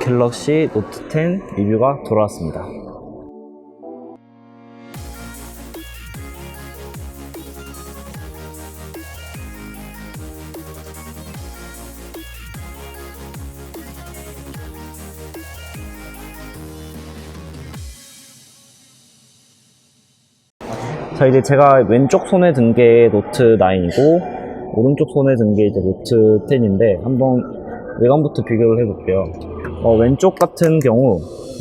갤럭시 노트 10 리뷰가 돌아왔습니다. 자, 이제 제가 왼쪽 손에 든 게 노트 9이고 오른쪽 손에 든 게 이제 노트 10인데 한번 외관부터 비교를 해볼게요. 왼쪽 같은 경우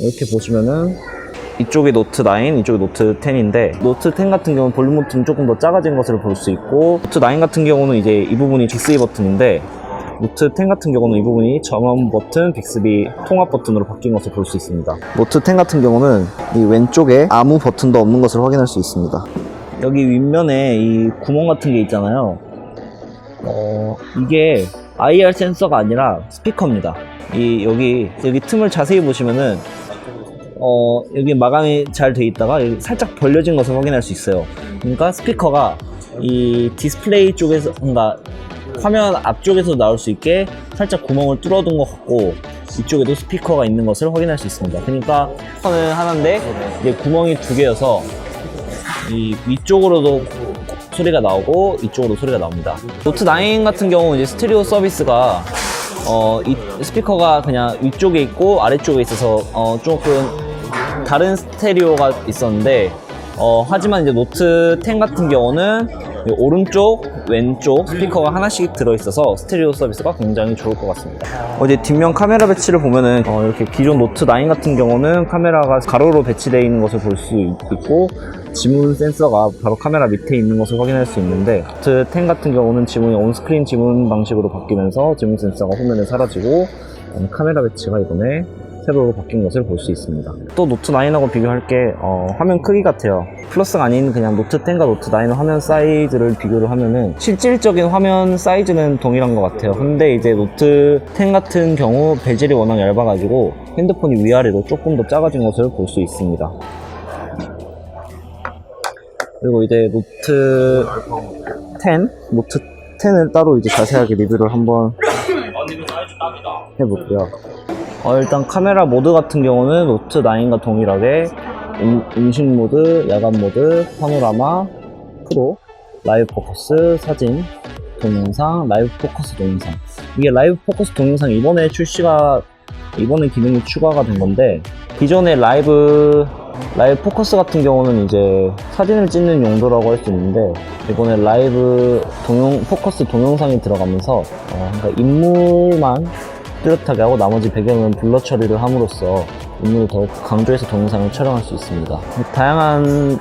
이렇게 보시면은 이쪽이 노트 9, 이쪽이 노트 10인데 노트 10 같은 경우는 볼륨 버튼이 조금 더 작아진 것을 볼 수 있고 노트 9 같은 경우는 이제 이 부분이 빅스비 버튼인데 노트 10 같은 경우는 이 부분이 전원 버튼, 빅스비 통합 버튼으로 바뀐 것을 볼 수 있습니다. 노트 10 같은 경우는 이 왼쪽에 아무 버튼도 없는 것을 확인할 수 있습니다. 여기 윗면에 이 구멍 같은 게 있잖아요. 이게 IR 센서가 아니라 스피커입니다. 여기 틈을 자세히 보시면은 여기 마감이 잘 돼 있다가 여기 살짝 벌려진 것을 확인할 수 있어요. 그러니까 스피커가 이 디스플레이 쪽에서, 그러니까 화면 앞쪽에서 나올 수 있게 살짝 구멍을 뚫어둔 것 같고 이쪽에도 스피커가 있는 것을 확인할 수 있습니다. 그러니까 스피커는 하나인데 이제 구멍이 두 개여서 이 위쪽으로도 소리가 나오고 이쪽으로 소리가 나옵니다. 노트 9 같은 경우는 이제 스테레오 서비스가 이 스피커가 그냥 위쪽에 있고 아래쪽에 있어서 조금 다른 스테레오가 있었는데 하지만 이제 노트 10 같은 경우는 오른쪽, 왼쪽 스피커가 하나씩 들어있어서 스테레오 서비스가 굉장히 좋을 것 같습니다. 이제 뒷면 카메라 배치를 보면은 이렇게 기존 노트 9 같은 경우는 카메라가 가로로 배치되어 있는 것을 볼 수 있고 지문 센서가 바로 카메라 밑에 있는 것을 확인할 수 있는데 노트 10 같은 경우는 지문이 온스크린 지문 방식으로 바뀌면서 지문 센서가 화면에 사라지고 카메라 배치가 이번에 새로 바뀐 것을 볼 수 있습니다. 또 노트 9하고 비교할 게 화면 크기 같아요. 플러스가 아닌 그냥 노트 10과 노트 9 화면 사이즈를 비교를 하면은 실질적인 화면 사이즈는 동일한 것 같아요. 근데 이제 노트 10 같은 경우 베젤이 워낙 얇아가지고 핸드폰이 위아래로 조금 더 작아진 것을 볼 수 있습니다. 그리고 이제 노트 10을 따로 이제 자세하게 리뷰를 한번 해볼게요. 일단 카메라 모드 같은 경우는 노트 9과 동일하게 음식 모드, 야간 모드, 파노라마, 프로, 라이브 포커스, 사진, 동영상, 라이브 포커스 동영상. 이게 라이브 포커스 동영상 이번에 기능이 추가가 된 건데 기존의 라이브 포커스 같은 경우는 이제 사진을 찍는 용도라고 할 수 있는데 이번에 라이브 포커스 동영상이 들어가면서 그러니까 인물만 뚜렷하게 하고 나머지 배경은 블러 처리를 함으로써 인물을 더욱 강조해서 동영상을 촬영할 수 있습니다. 다양한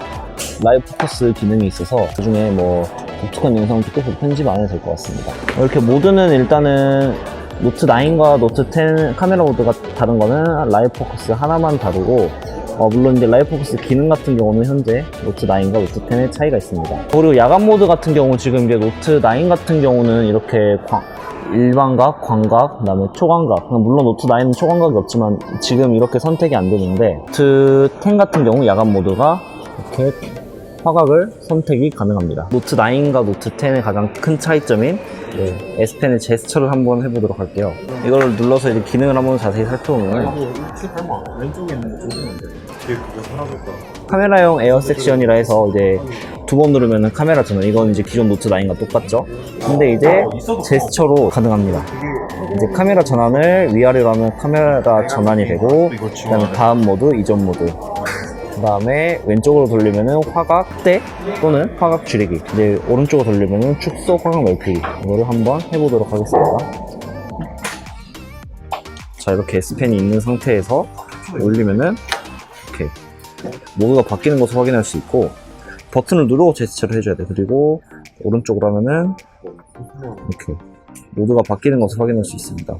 라이브 포커스 기능이 있어서 그중에 뭐 독특한 영상을 찍고서 편집 안 해도 될 것 같습니다. 이렇게 모드는 일단은 노트 9과 노트 10 카메라 모드가 다른 거는 라이브 포커스 하나만 다르고 물론 이제 라이브 포커스 기능 같은 경우는 현재 노트 9과 노트 10의 차이가 있습니다. 그리고 야간 모드 같은 경우 지금 이제 노트 9 같은 경우는 이렇게 일반각, 광각, 그 다음에 초광각. 물론 노트 9은 초광각이 없지만 지금 이렇게 선택이 안 되는데 노트 10 같은 경우 야간 모드가 이렇게 화각을 선택이 가능합니다. 노트 9과 노트 10의 가장 큰 차이점인 S펜의 제스처를 한번 해보도록 할게요. 이걸 눌러서 이제 기능을 한번 자세히 살펴보면 왼쪽에 있는 거 조심한데 뒤에 그거 하나볼까? 카메라용 에어 섹션이라 해서 이제 두 번 누르면 카메라 전원, 이건 이제 기존 노트 9과 똑같죠. 근데 이제 제스처로 가능합니다. 이제 카메라 전환을 위아래로 하면 카메라 전환이 되고 그 다음에 다음 모드, 이전 모드, 그 다음에 왼쪽으로 돌리면은 화각 확대 또는 화각 줄이기, 이제 오른쪽으로 돌리면은 축소, 화각 넓히기. 이거를 한번 해보도록 하겠습니다. 자, 이렇게 S펜이 있는 상태에서 올리면은 이렇게 모드가 바뀌는 것을 확인할 수 있고 버튼을 누르고 제스처를 해줘야 돼. 그리고 오른쪽으로 하면은 이렇게 모드가 바뀌는 것을 확인할 수 있습니다.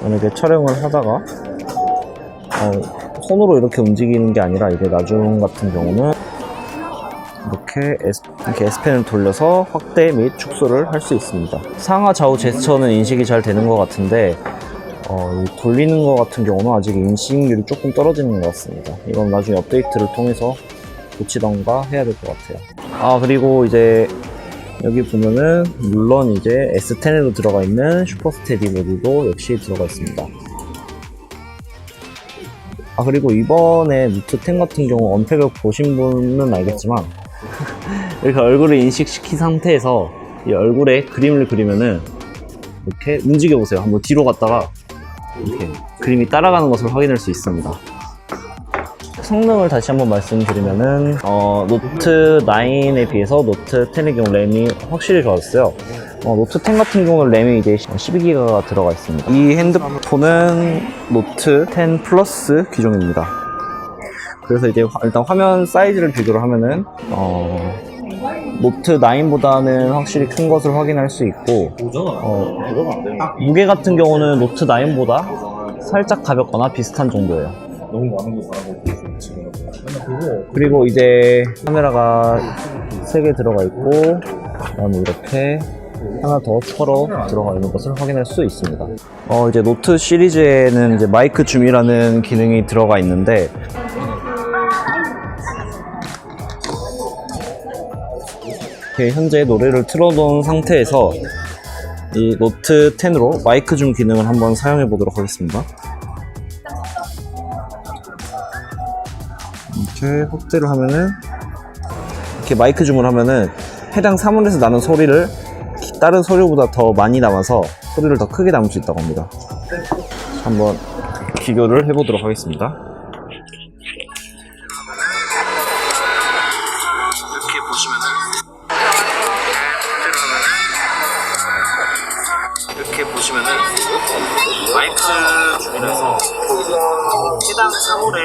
만약에 촬영을 하다가 손으로 이렇게 움직이는 게 아니라 이제 나중 같은 경우는 이렇게 S펜을 돌려서 확대 및 축소를 할 수 있습니다. 상하 좌우 제스처는 인식이 잘 되는 것 같은데 돌리는 것 같은 경우는 아직 인식률이 조금 떨어지는 것 같습니다. 이건 나중에 업데이트를 통해서 고치던가 해야 될 것 같아요. 그리고 이제 여기 보면은 물론 이제 S10에도 들어가 있는 슈퍼 스테디 모드도 역시 들어가 있습니다. 아, 그리고 이번에 노트 10 같은 경우 언팩을 보신 분은 알겠지만 이렇게 얼굴을 인식시킨 상태에서 이 얼굴에 그림을 그리면은 이렇게 움직여 보세요. 한번 뒤로 갔다가 이렇게 그림이 따라가는 것을 확인할 수 있습니다. 성능을 다시 한번 말씀드리면은 노트 9에 비해서 노트 10의 경우 램이 확실히 좋았어요. 노트 10 같은 경우는 램이 이제 12기가가 들어가 있습니다. 이 핸드폰은 노트 10 플러스 기종입니다. 그래서 이제 일단 화면 사이즈를 비교를 하면은 노트 9보다는 확실히 큰 것을 확인할 수 있고 무게 같은 경우는 노트 9보다 살짝 가볍거나 비슷한 정도예요. 너무 많은 거 바라보고 있어요, 지금. 그리고 이제 카메라가 3개 들어가 있고 그다음에 이렇게 하나 더 추가로 들어가 있는 것을 확인할 수 있습니다. 이제 노트 시리즈에는 이제 마이크 줌이라는 기능이 들어가 있는데 이렇게 현재 노래를 틀어놓은 상태에서 이 노트 10으로 마이크 줌 기능을 한번 사용해 보도록 하겠습니다. 이렇게 확대를 하면은 이렇게 마이크 줌을 하면은 해당 사물에서 나는 소리를 다른 소리보다 더 많이 담아서 소리를 더 크게 담을 수 있다고 합니다. 한번 비교를 해보도록 하겠습니다. 이렇게 보시면은 마이크 줌이라서 해당 사물에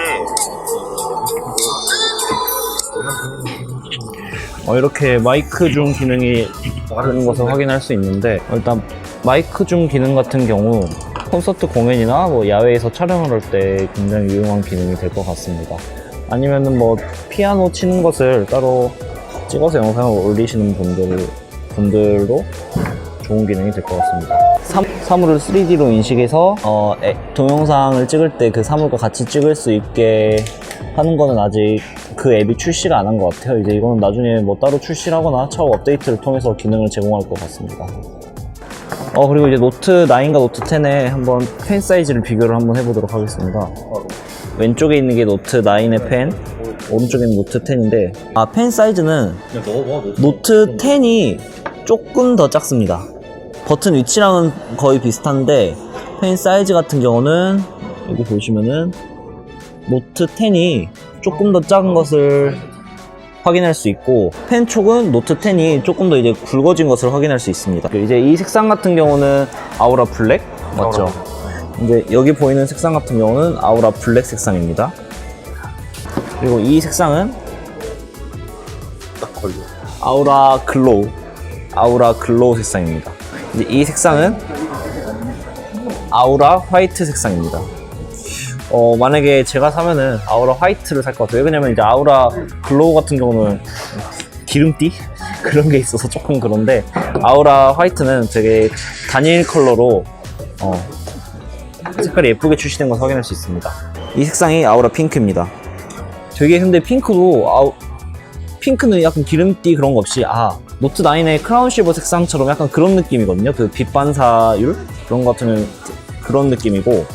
이렇게 마이크 줌 기능이 다른 것을 확인할 수 있는데 일단 마이크 줌 기능 같은 경우 콘서트 공연이나 뭐 야외에서 촬영을 할 때 굉장히 유용한 기능이 될 것 같습니다. 아니면은 뭐 피아노 치는 것을 따로 찍어서 영상을 올리시는 분들도 좋은 기능이 될 것 같습니다. 사물을 3D로 인식해서 동영상을 찍을 때 그 사물과 같이 찍을 수 있게 하는 거는 아직 그 앱이 출시가 안 한 것 같아요. 이제 이거는 나중에 뭐 따로 출시를 하거나 차후 업데이트를 통해서 기능을 제공할 것 같습니다. 그리고 이제 노트 9과 노트 10의 한번 펜 사이즈를 비교를 한번 해보도록 하겠습니다. 왼쪽에 있는 게 노트 9의 펜, 오른쪽에 있는 노트 10인데 펜 사이즈는 노트 10이 조금 더 작습니다. 버튼 위치랑은 거의 비슷한데 펜 사이즈 같은 경우는 여기 보시면은 노트 10이 조금 더 작은 것을 확인할 수 있고 펜 촉은 노트 10이 조금 더 이제 굵어진 것을 확인할 수 있습니다. 이제 이 색상 같은 경우는 아우라 블랙 맞죠? 이제 여기 보이는 색상 같은 경우는 아우라 블랙 색상입니다. 그리고 이 색상은 딱 걸려. 아우라 글로우 색상입니다. 이제 이 색상은 아우라 화이트 색상입니다. 만약에 제가 사면은 아우라 화이트를 살 것 같아요. 왜냐면 이제 아우라 글로우 같은 경우는 기름띠? 그런 게 있어서 조금 그런데 아우라 화이트는 되게 단일 컬러로 색깔이 예쁘게 출시된 것을 확인할 수 있습니다. 이 색상이 아우라 핑크입니다. 되게 근데 핑크는 약간 기름띠 그런 거 없이 노트 9의 크라운 실버 색상처럼 약간 그런 느낌이거든요. 그 빛 반사율 그런 거 같은 그런 느낌이고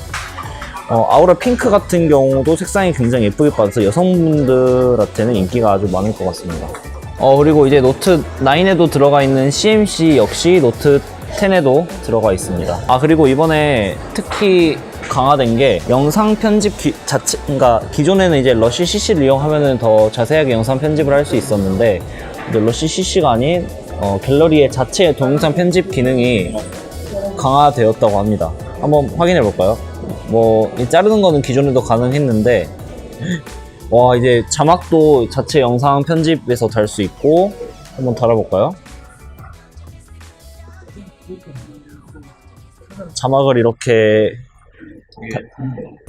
아우라 핑크 같은 경우도 색상이 굉장히 예쁘게 빠져서 여성분들한테는 인기가 아주 많을 것 같습니다. 그리고 이제 노트 9에도 들어가 있는 CMC 역시 노트 10에도 들어가 있습니다. 그리고 이번에 특히 강화된 게 영상 편집 자체, 그러니까 기존에는 이제 러쉬 CC를 이용하면은 더 자세하게 영상 편집을 할 수 있었는데 이제 러쉬 CC가 아닌 갤러리의 자체 동영상 편집 기능이 강화되었다고 합니다. 한번 확인해 볼까요? 자르는 거는 기존에도 가능했는데 이제 자막도 자체 영상 편집에서 달 수 있고 한번 달아볼까요? 자막을 이렇게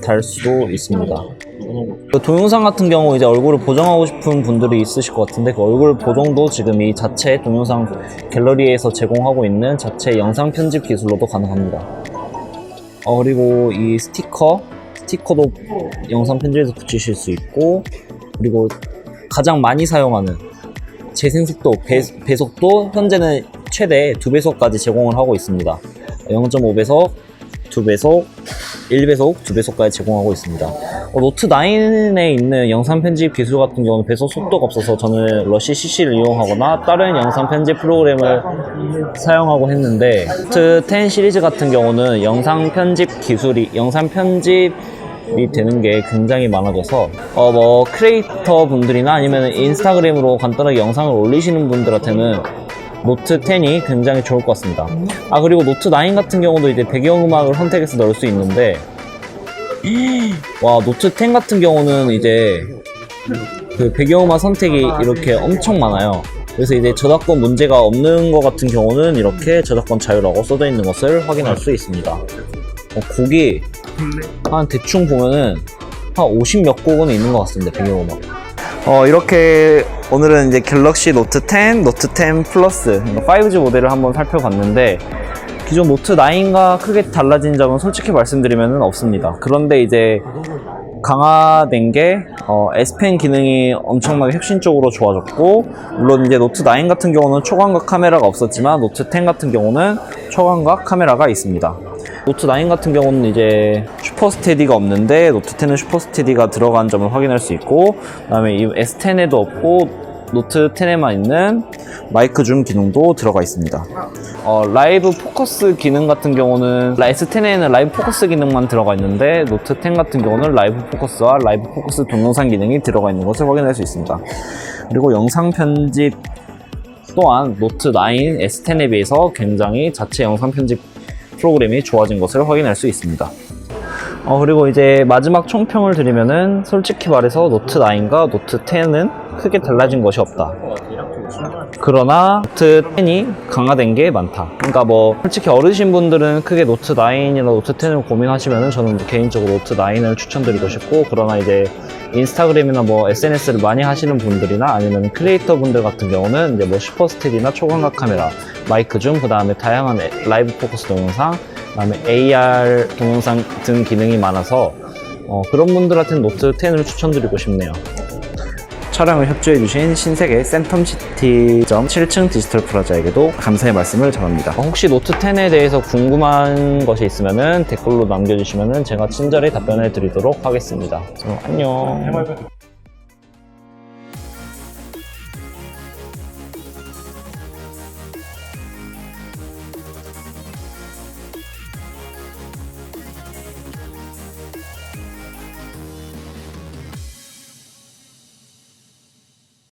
달 수도 있습니다. 동영상 같은 경우 이제 얼굴을 보정하고 싶은 분들이 있으실 것 같은데 그 얼굴 보정도 지금 이 자체 동영상 갤러리에서 제공하고 있는 자체 영상 편집 기술로도 가능합니다. 그리고 이 스티커도 영상 편집에서 붙이실 수 있고 그리고 가장 많이 사용하는 재생속도, 배속도 현재는 최대 2배속까지 제공을 하고 있습니다. 0.5배속, 2배속, 1배속, 2배속까지 제공하고 있습니다. 노트 9에 있는 영상 편집 기술 같은 경우는 배속 속도가 없어서 저는 러시 CC를 이용하거나 다른 영상 편집 프로그램을 사용하고 했는데, 노트 10 시리즈 같은 경우는 영상 편집이 되는 게 굉장히 많아져서 크리에이터 분들이나 아니면 인스타그램으로 간단하게 영상을 올리시는 분들한테는 노트 10이 굉장히 좋을 것 같습니다. 그리고 노트 9 같은 경우도 이제 배경음악을 선택해서 넣을 수 있는데, 와, 노트 10 같은 경우는 이제 그 배경음악 선택이 이렇게 엄청 많아요. 그래서 이제 저작권 문제가 없는 것 같은 경우는 이렇게 저작권 자유라고 써져 있는 것을 확인할 수 있습니다. 곡이 한 대충 보면은 한 50몇 곡은 있는 것 같습니다, 배경음악. 이렇게 오늘은 이제 갤럭시 노트 10, 노트 10 플러스 5G 모델을 한번 살펴봤는데, 기존 노트 9과 크게 달라진 점은 솔직히 말씀드리면 없습니다. 그런데 이제 강화된 게 S펜 기능이 엄청나게 혁신적으로 좋아졌고, 물론 이제 노트 9 같은 경우는 초광각 카메라가 없었지만 노트 10 같은 경우는 초광각 카메라가 있습니다. 노트 9 같은 경우는 이제 슈퍼 스테디가 없는데 노트 10은 슈퍼 스테디가 들어간 점을 확인할 수 있고, 그 다음에 이 S10에도 없고 노트 10에만 있는 마이크 줌 기능도 들어가 있습니다. 라이브 포커스 기능 같은 경우는 S10에는 라이브 포커스 기능만 들어가 있는데 노트 10 같은 경우는 라이브 포커스와 라이브 포커스 동영상 기능이 들어가 있는 것을 확인할 수 있습니다. 그리고 영상 편집 또한 노트 9 S10에 비해서 굉장히 자체 영상 편집 프로그램이 좋아진 것을 확인할 수 있습니다. 그리고 이제 마지막 총평을 드리면은, 솔직히 말해서 노트 9과 노트 10은 크게 달라진 것이 없다. 그러나 노트 10이 강화된 게 많다. 그러니까 솔직히 어르신분들은 크게 노트 9이나 노트 10을 고민하시면은 저는 개인적으로 노트 9을 추천드리고 싶고, 그러나 이제 인스타그램이나 SNS를 많이 하시는 분들이나 아니면 크리에이터 분들 같은 경우는 이제 슈퍼 스테디나 초광각 카메라, 마이크 줌, 그 다음에 다양한 라이브 포커스 동영상, 그 다음에 AR 동영상 등 기능이 많아서 그런 분들한테는 노트 10을 추천드리고 싶네요. 촬영을 협조해주신 신세계 센텀시티점 7층 디지털 플라자에게도 감사의 말씀을 전합니다. 혹시 노트 10에 대해서 궁금한 것이 있으면 댓글로 남겨주시면 제가 친절히 답변해 드리도록 하겠습니다. 안녕.